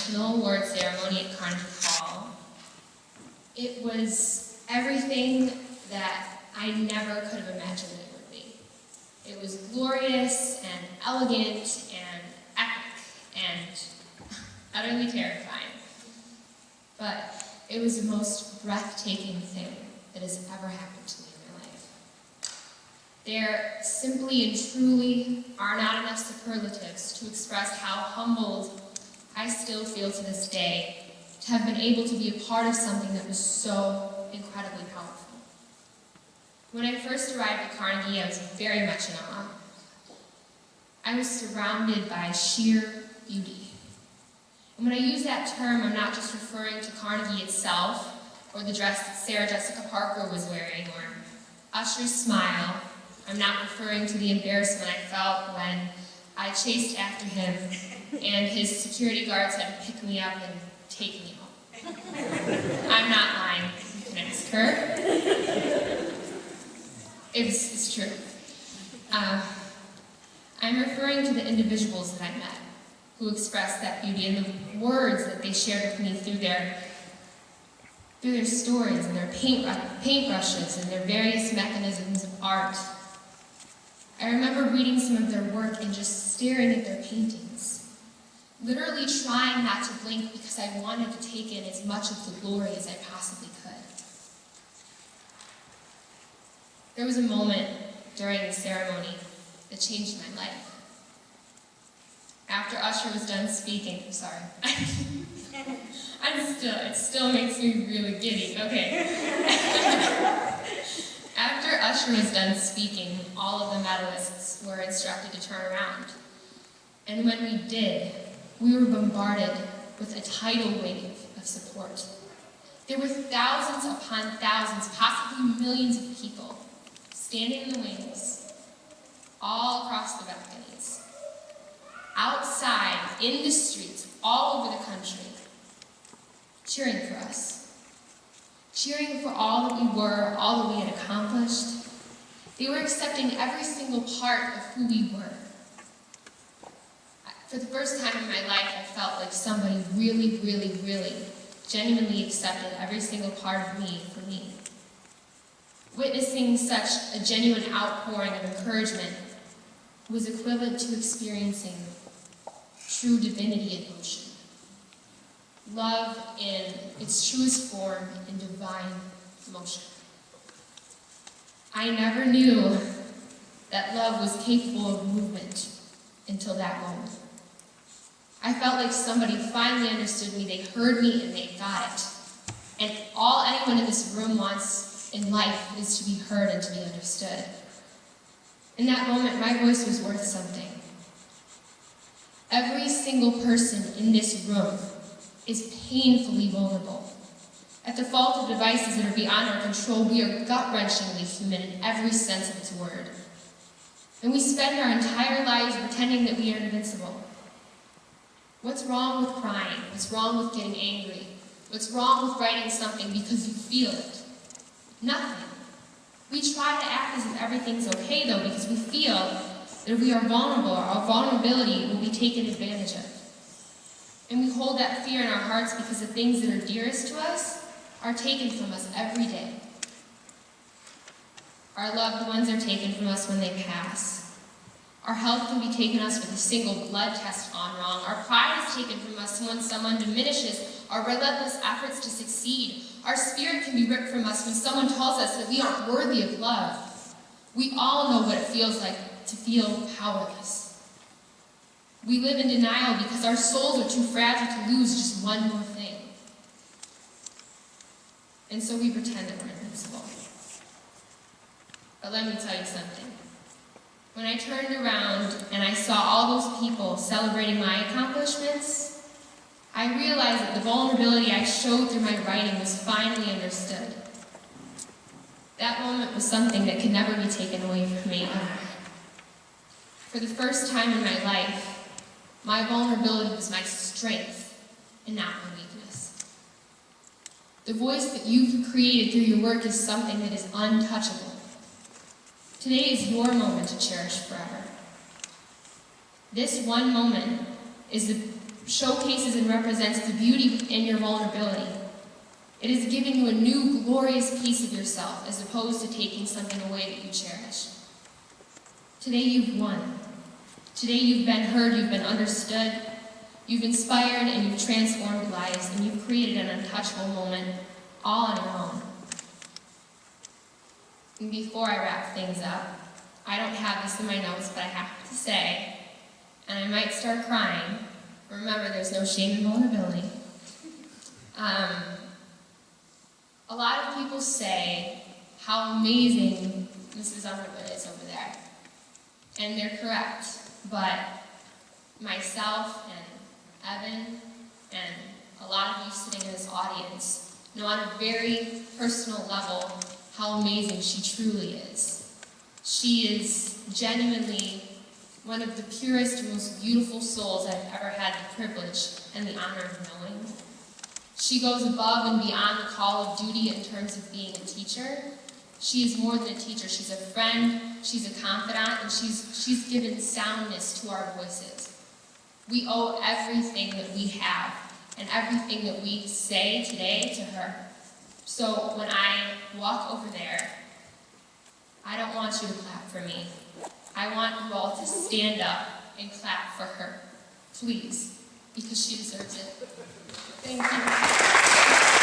National Award ceremony at Carnegie Hall. It was everything that I never could have imagined it would be. It was glorious and elegant and epic and utterly terrifying. But it was the most breathtaking thing that has ever happened to me in my life. There simply and truly are not enough superlatives to express how humbled I still feel to this day to have been able to be a part of something that was so incredibly powerful. When I first arrived at Carnegie, I was very much in awe. I was surrounded by sheer beauty. And when I use that term, I'm not just referring to Carnegie itself, or the dress that Sarah Jessica Parker was wearing, or Usher's smile. I'm not referring to the embarrassment I felt when I chased after him and his security guards had to pick me up and take me home. I'm not lying. You can ask her. It's true. I'm referring to the individuals that I met who expressed that beauty and the words that they shared with me through their stories and their paintbrushes and their various mechanisms of art. I remember reading some of their work and just staring at their paintings, literally trying not to blink because I wanted to take in as much of the glory as I possibly could. There was a moment during the ceremony that changed my life. After Usher was done speaking, it still makes me really giddy, okay. After Usher was done speaking, all of the medalists were instructed to turn around. And when we did, we were bombarded with a tidal wave of support. There were thousands upon thousands, possibly millions of people, standing in the wings, all across the balconies, outside, in the streets, all over the country, cheering for us, cheering for all that we were, all that we had accomplished. They were accepting every single part of who we were. For the first time in my life, I felt like somebody really, really, really genuinely accepted every single part of me for me. Witnessing such a genuine outpouring of encouragement was equivalent to experiencing true divinity in motion. Love in its truest form in divine motion. I never knew that love was capable of movement until that moment. I felt like somebody finally understood me, they heard me, and they got it. And all anyone in this room wants in life is to be heard and to be understood. In that moment, my voice was worth something. Every single person in this room is painfully vulnerable. At the fault of devices that are beyond our control, we are gut-wrenchingly human in every sense of its word. And we spend our entire lives pretending that we are invincible. What's wrong with crying? What's wrong with getting angry? What's wrong with writing something because you feel it? Nothing. We try to act as if everything's okay, though, because we feel that if we are vulnerable, our vulnerability will be taken advantage of. And we hold that fear in our hearts because the things that are dearest to us are taken from us every day. Our loved ones are taken from us when they pass. Our health can be taken us with a single blood test gone wrong. Our pride is taken from us when someone diminishes our relentless efforts to succeed. Our spirit can be ripped from us when someone tells us that we aren't worthy of love. We all know what it feels like to feel powerless. We live in denial because our souls are too fragile to lose just one more thing. And so we pretend that we're invincible. But let me tell you something. When I turned around and I saw all those people celebrating my accomplishments, I realized that the vulnerability I showed through my writing was finally understood. That moment was something that could never be taken away from me ever. For the first time in my life, my vulnerability was my strength and not my weakness. The voice that you've created through your work is something that is untouchable. Today is your moment to cherish forever. This one moment is the showcases and represents the beauty in your vulnerability. It is giving you a new, glorious piece of yourself, as opposed to taking something away that you cherish. Today you've won. Today you've been heard, you've been understood, you've inspired, and you've transformed lives, and you've created an untouchable moment all on your own. And before I wrap things up, I don't have this in my notes, but I have to say, and I might start crying, remember there's no shame in vulnerability. A lot of people say how amazing Mrs. Underwood is over there. And they're correct, but myself and Evan and a lot of you sitting in this audience know on a very personal level how amazing she truly is. She is genuinely one of the purest, most beautiful souls I've ever had the privilege and the honor of knowing. She goes above and beyond the call of duty in terms of being a teacher. She is more than a teacher. She's a friend, she's a confidant, and she's given soundness to our voices. We owe everything that we have and everything that we say today to her. So when I walk over there, I don't want you to clap for me. I want you all to stand up and clap for her, please, because she deserves it. Thank you.